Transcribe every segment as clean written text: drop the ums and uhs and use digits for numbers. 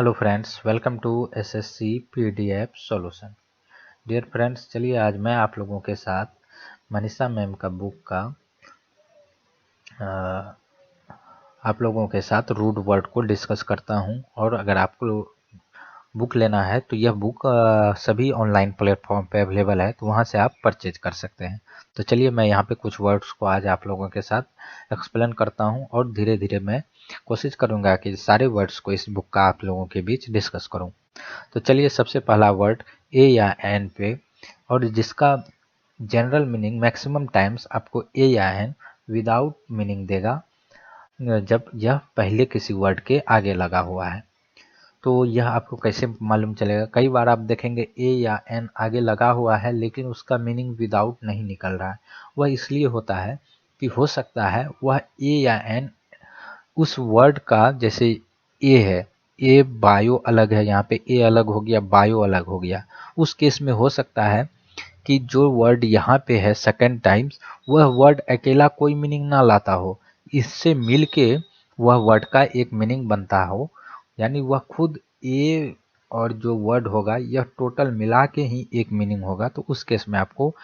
Hello friends, welcome to SSC PDF solution. Dear friends, चलिए आज मैं आप लोगों के साथ मनीषा मैम का बुक का आप लोगों के साथ रूट वर्ड को डिस्कस करता हूं। और अगर आपको बुक लेना है तो यह बुक सभी ऑनलाइन प्लेटफॉर्म पे अवेलेबल है, तो वहां से आप परचेज कर सकते हैं। तो चलिए मैं यहाँ पे कुछ वर्ड्स को आज आप लोगों के साथ एक्सप्लेन करता हूँ और धीरे धीरे मैं कोशिश करूँगा कि सारे वर्ड्स को इस बुक का आप लोगों के बीच डिस्कस करूँ। तो चलिए सबसे पहला वर्ड ए या एन पे, और जिसका जनरल मीनिंग मैक्सिमम टाइम्स आपको ए या एन विदाउट मीनिंग देगा जब यह पहले किसी वर्ड के आगे लगा हुआ है। तो यह आपको कैसे मालूम चलेगा? कई बार आप देखेंगे ए या एन आगे लगा हुआ है लेकिन उसका मीनिंग विदाउट नहीं निकल रहा है। वह इसलिए होता है कि हो सकता है वह ए या एन उस वर्ड का, जैसे ए है, ए बायो अलग है, यहाँ पे ए अलग हो गया, बायो अलग हो गया। उस केस में हो सकता है कि जो वर्ड यहाँ पे है सेकंड टाइम्स, वह वर्ड अकेला कोई मीनिंग ना लाता हो, इससे मिलके वह वर्ड का एक मीनिंग बनता हो। यानी वह खुद ए और जो वर्ड होगा यह टोटल मिला के ही एक मीनिंग होगा। तो उस केस में आपको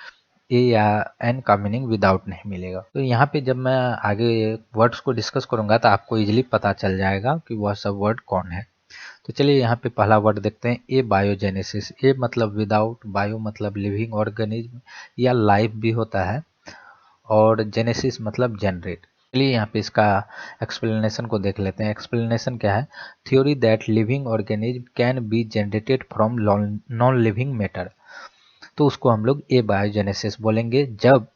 ए या एन का मीनिंग विदाउट नहीं मिलेगा। तो यहाँ पे जब मैं आगे वर्ड्स को डिस्कस करूंगा तो आपको इजीली पता चल जाएगा कि वह सब वर्ड कौन है। तो चलिए यहाँ पे पहला वर्ड देखते हैं, ए बायोजेनेसिस। ए मतलब विदाउट, बायो मतलब लिविंग ऑर्गेनिज्म या लाइफ भी होता है, और जेनेसिस मतलब जनरेट। चलिए यहाँ पे इसका एक्सप्लेनेशन को देख लेते हैं। एक्सप्लेनेशन क्या है? Theory that living organism can be generated from non living matter. तो उसको हम लोग ए बायोजेनेसिस बोलेंगे जब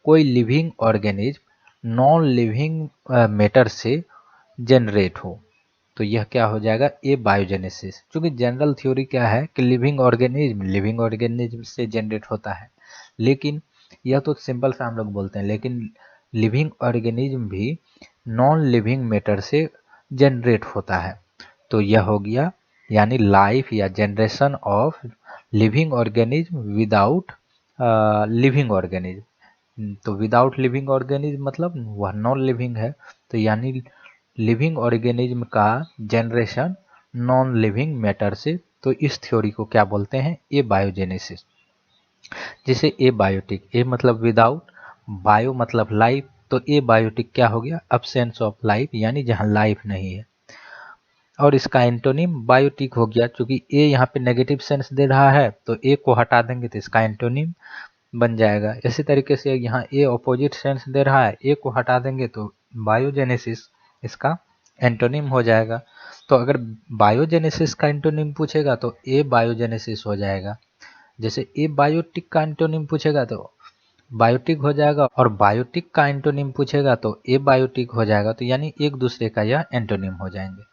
कोई living organism non living matter से जनरेट हो। तो यह क्या हो जाएगा? ए बायोजेनेसिस। क्योंकि जनरल थ्योरी क्या है कि लिविंग ऑर्गेनिज्म से जनरेट होता है, लेकिन यह तो सिंपल सा हम लोग बोलते हैं, लेकिन लिविंग ऑर्गेनिज्म भी नॉन लिविंग मैटर से जनरेट होता है। तो यह हो गया यानी लाइफ या generation of living organism without leaving organism. तो विदाउट लिविंग ऑर्गेनिज्म मतलब वह नॉन लिविंग है, तो यानी लिविंग ऑर्गेनिज्म का जनरेशन नॉन लिविंग मैटर से। तो इस थ्योरी को क्या बोलते हैं? ए बायोजेनेसिस। जैसे ए बायोटिक, ए मतलब विदाउट, बायो मतलब लाइफ, तो ए बायोटिक क्या हो गया? अब्सेंस ऑफ लाइफ, यानी जहां लाइफ नहीं है। और इसका एंटोनिम बायोटिक हो गया, क्योंकि ए यहाँ पे नेगेटिव सेंस दे रहा है, तो ए को हटा देंगे तो इसका एंटोनिम बन जाएगा। इसी तरीके से यहाँ ए ऑपोजिट सेंस दे रहा है, ए को हटा देंगे तो बायोजेनेसिस इसका एंटोनिम हो जाएगा। तो अगर बायोजेनेसिस का एंटोनिम पूछेगा तो ए बायोजेनेसिस हो जाएगा। जैसे ए बायोटिक का एंटोनिम पूछेगा तो बायोटिक हो जाएगा, और बायोटिक का एंटोनिम पूछेगा तो ए बायोटिक हो जाएगा। तो यानी एक दूसरे का यह एंटोनिम हो जाएंगे।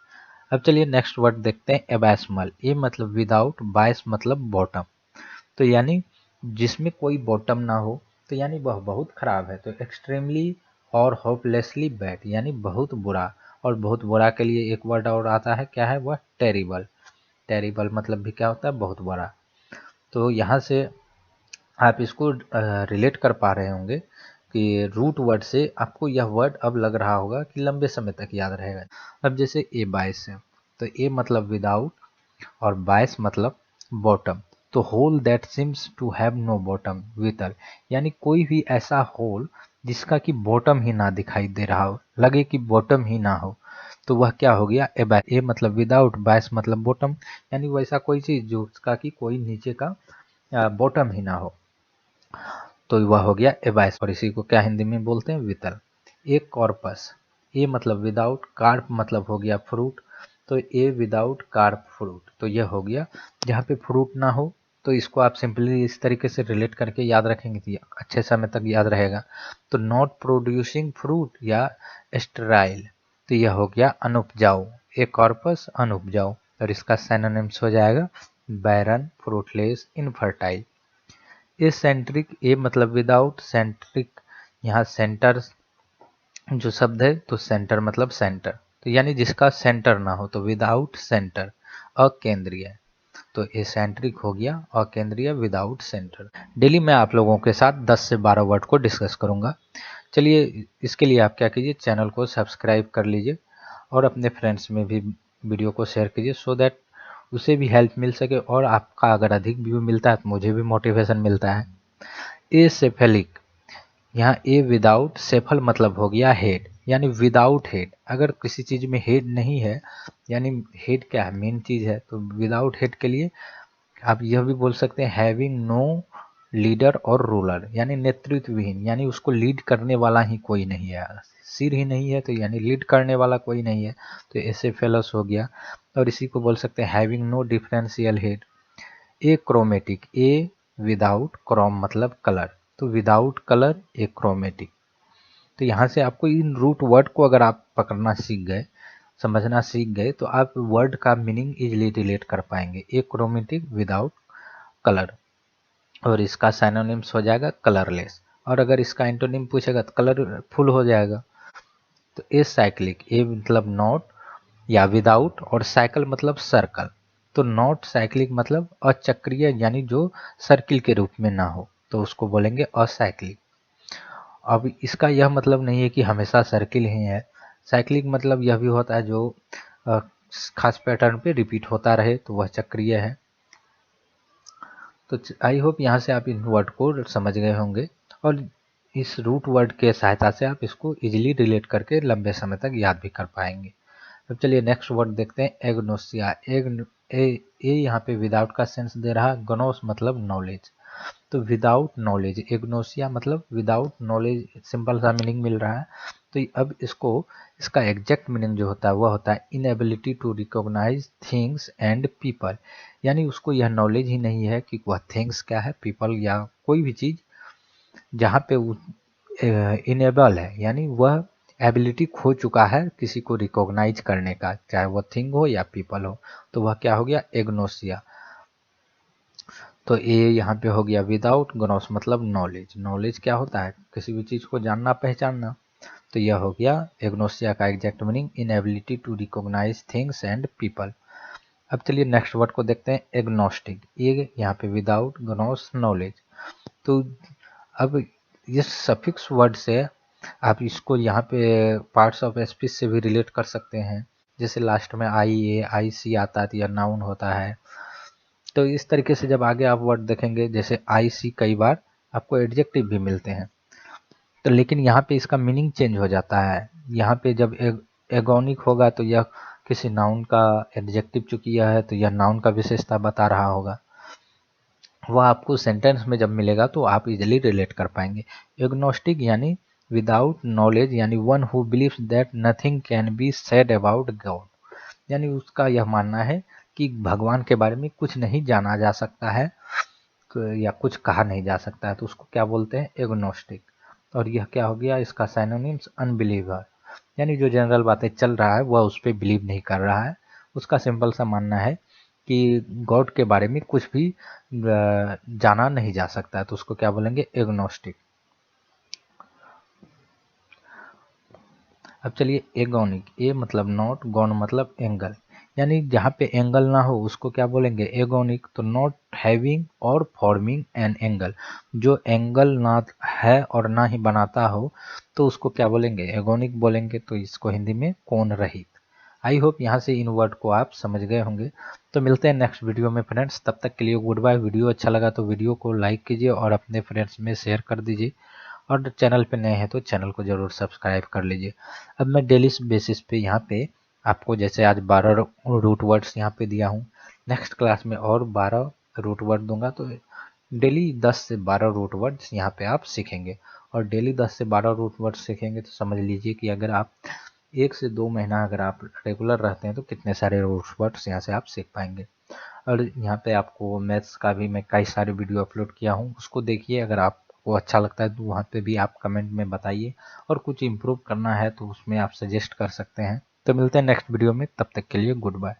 अब चलिए नेक्स्ट वर्ड देखते हैं, एबैस्मल। ए मतलब विदाउट, बायस मतलब बॉटम। तो यानी जिसमें कोई बॉटम ना हो, तो यानी वह बहुत खराब है। तो एक्सट्रीमली और होपलेसली बैड, यानी बहुत बुरा। और बहुत बुरा के लिए एक वर्ड और आता है, क्या है वह? टेरिबल। टेरिबल मतलब भी क्या होता है? बहुत बुरा। तो यहाँ से आप इसको रिलेट कर पा रहे होंगे कि रूट वर्ड से आपको यह वर्ड अब लग रहा होगा कि लंबे समय तक याद रहेगा। अब जैसे ए बायस है, तो ए मतलब विदाउट और बायस मतलब बॉटम। तो hole that seems to have no bottom whither, यानी कोई भी ऐसा होल जिसका कि बॉटम ही ना दिखाई दे रहा हो, लगे कि बॉटम ही ना हो, तो वह क्या हो गया? ए मतलब विदाउट, बायस मतलब बॉटम, यानी वैसा कोई चीज जो उसका कि कोई नीचे का बॉटम ही ना हो, तो वह हो गया एबाइस। और इसी को क्या हिंदी में बोलते हैं? वितल। ए कॉर्पस, ए मतलब विदाउट, कार्प मतलब हो गया फ्रूट, तो ए विदाउट कार्प फ्रूट। तो यह हो गया जहाँ पे फ्रूट ना हो, तो इसको आप सिंपली इस तरीके से रिलेट करके याद रखेंगे तो अच्छे समय तक याद रहेगा। तो नॉट प्रोड्यूसिंग फ्रूट या स्टेराइल, तो यह हो गया अनुपजाऊ। ए कॉर्पस अनुपजाऊ, और इसका सिनोनिम्स हो जाएगा बैरन, फ्रूटलेस, इनफर्टाइल। ए सेंट्रिक, ए मतलब विदाउट, सेंट्रिक यहाँ सेंटर जो शब्द है, तो सेंटर मतलब सेंटर, तो यानी जिसका सेंटर ना हो, तो विदाउट सेंटर। अकेंद्रीय, तो ए सेंट्रिक हो गया, अकेंद्रीय विदाउट सेंटर। डेली मैं आप लोगों के साथ 10 से 12 वर्ड को डिस्कस करूंगा। चलिए इसके लिए आप क्या कीजिए, चैनल को सब्सक्राइब कर लीजिए और अपने फ्रेंड्स में भी वीडियो को शेयर कीजिए सो दैट उसे भी हेल्प मिल सके, और आपका अगर अधिक व्यू मिलता है तो मुझे भी मोटिवेशन मिलता है। एसेफेलिक, यहाँ ए विदाउट, सेफल मतलब हो गया हेड, यानी विदाउट हेड। अगर किसी चीज़ में हेड नहीं है, यानी हेड क्या है, मेन चीज़ है, तो विदाउट हेड के लिए आप यह भी बोल सकते हैं हैविंग नो लीडर और रूलर, यानी नेतृत्व विहीन, यानी उसको लीड करने वाला ही कोई नहीं है, सिर ही नहीं है तो यानी लीड करने वाला कोई नहीं है, तो ऐसे फेलस हो गया। और इसी को बोल सकते हैं हैविंग नो डिफरेंशियल हेड। ए क्रोमेटिक, ए विदाउट, क्रोम मतलब कलर, तो विदाउट कलर ए क्रोमेटिक। तो यहाँ से आपको इन रूट वर्ड को अगर आप पकड़ना सीख गए, समझना सीख गए, तो आप वर्ड का मीनिंग इजीली रिलेट कर पाएंगे। ए क्रोमेटिक विदाउट कलर, और इसका साइनोनिम्स हो जाएगा कलरलेस, और अगर इसका एंटोनिम पूछेगा तो कलरफुल हो जाएगा। तो ए साइक्लिक, ए मतलब नॉट या विदाउट, और साइकिल मतलब सर्कल, तो नॉट साइक्लिक मतलब अचक्रीय, यानी जो सर्किल के रूप में ना हो, तो उसको बोलेंगे असाइक्लिक। अब इसका यह मतलब नहीं है कि हमेशा सर्किल ही है, साइक्लिक मतलब यह भी होता है जो अ, खास पैटर्न पे रिपीट होता रहे, तो वह चक्रीय है। तो आई होप यहाँ से आप इन वर्ड को समझ गए होंगे, और इस रूट वर्ड के सहायता से आप इसको इजीली रिलेट करके लंबे समय तक याद भी कर पाएंगे। अब चलिए नेक्स्ट वर्ड देखते हैं, एग्नोसिया। ए यहाँ पे विदाउट का सेंस दे रहा है, गनोस मतलब नॉलेज, तो विदाउट नॉलेज, एग्नोसिया मतलब विदाउट नॉलेज, सिंपल सा मीनिंग मिल रहा है। तो अब इसका एग्जैक्ट मीनिंग जो होता है वह होता है inability to recognise things and people, यानी उसको यह नॉलेज ही नहीं है कि वह थिंग्स क्या है, पीपल या कोई भी चीज़ जहाँ पे इनेबल है, यानी वह एबिलिटी खो चुका है किसी को रिकॉग्नाइज करने का, चाहे वह थिंग हो या पीपल हो, तो वह क्या हो गया, एग्नोसिया। तो ये यहाँ पे हो गया विदाउट, ग्नोस मतलब नॉलेज, नॉलेज क्या होता है, किसी भी चीज़ को जानना पहचानना, तो यह हो गया एग्नोसिया का exact meaning, inability to recognise things and people. अब चलिए नेक्स्ट वर्ड को देखते हैं, एग्नोस्टिक। ये यहाँ पे विदाउट, ग्नोस, नॉलेज। तो अब इस सफिक्स वर्ड से आप इसको यहाँ पे पार्ट्स ऑफ स्पीच से भी रिलेट कर सकते हैं, जैसे लास्ट में आई ए आई सी आता है तो यह नाउन होता है। तो इस तरीके से जब आगे आप वर्ड देखेंगे, जैसे आई सी कई बार आपको एडजेक्टिव भी मिलते हैं, तो लेकिन यहाँ पे इसका मीनिंग चेंज हो जाता है। यहाँ पे जब एगोनिक होगा तो यह किसी नाउन का एडजेक्टिव, चूंकि यह है तो यह नाउन का विशेषता बता रहा होगा, वह आपको सेंटेंस में जब मिलेगा तो आप इजिली रिलेट कर पाएंगे। एग्नोस्टिक यानी विदाउट नॉलेज, यानी one who believes that nothing can be said about God, यानी उसका यह मानना है कि भगवान के बारे में कुछ नहीं जाना जा सकता है, या कुछ कहा नहीं जा सकता है, तो उसको क्या बोलते हैं, एग्नोस्टिक। और यह क्या हो गया, इसका साइनोनिम्स अनबिलीवर, यानी जो जनरल बातें चल रहा है वह उस पर बिलीव नहीं कर रहा है, उसका सिंपल सा मानना है कि गॉड के बारे में कुछ भी जाना नहीं जा सकता है, तो उसको क्या बोलेंगे, एग्नोस्टिक। अब चलिए एगोनिक, ए मतलब नॉट, गॉन मतलब एंगल, यानी जहाँ पे एंगल ना हो उसको क्या बोलेंगे, एगोनिक। तो नॉट हैविंग और फॉर्मिंग एन एंगल, जो एंगल ना है और ना ही बनाता हो तो उसको क्या बोलेंगे, एगोनिक बोलेंगे। तो इसको हिंदी में कोण रहित। आई होप यहाँ से इन वर्ड को आप समझ गए होंगे। तो मिलते हैं नेक्स्ट वीडियो में फ्रेंड्स, तब तक के लिए गुड बाय। वीडियो अच्छा लगा तो वीडियो को लाइक कीजिए और अपने फ्रेंड्स में शेयर कर दीजिए, और चैनल पे नए हैं तो चैनल को ज़रूर सब्सक्राइब कर लीजिए। अब मैं डेली बेसिस पे यहाँ पे आपको, जैसे आज 12 रूट वर्ड्स यहाँ पे दिया हूँ, नेक्स्ट क्लास में और 12 रूट वर्ड दूंगा, तो डेली 10 से 12 रूट वर्ड्स यहाँ पे आप सीखेंगे। और डेली 10 से 12 रूट वर्ड्स सीखेंगे तो समझ लीजिए कि अगर आप 1 से 2 महीना अगर आप रेगुलर रहते हैं तो कितने सारे रूट वर्ड्स यहाँ से आप सीख पाएंगे। और यहाँ पे आपको मैथ्स का भी मैं कई सारे वीडियो अपलोड किया हूँ, उसको देखिए, अगर आपको अच्छा लगता है तो वहाँ पे भी आप कमेंट में बताइए, और कुछ इम्प्रूव करना है तो उसमें आप सजेस्ट कर सकते हैं। तो मिलते हैं नेक्स्ट वीडियो में, तब तक के लिए गुड बाय।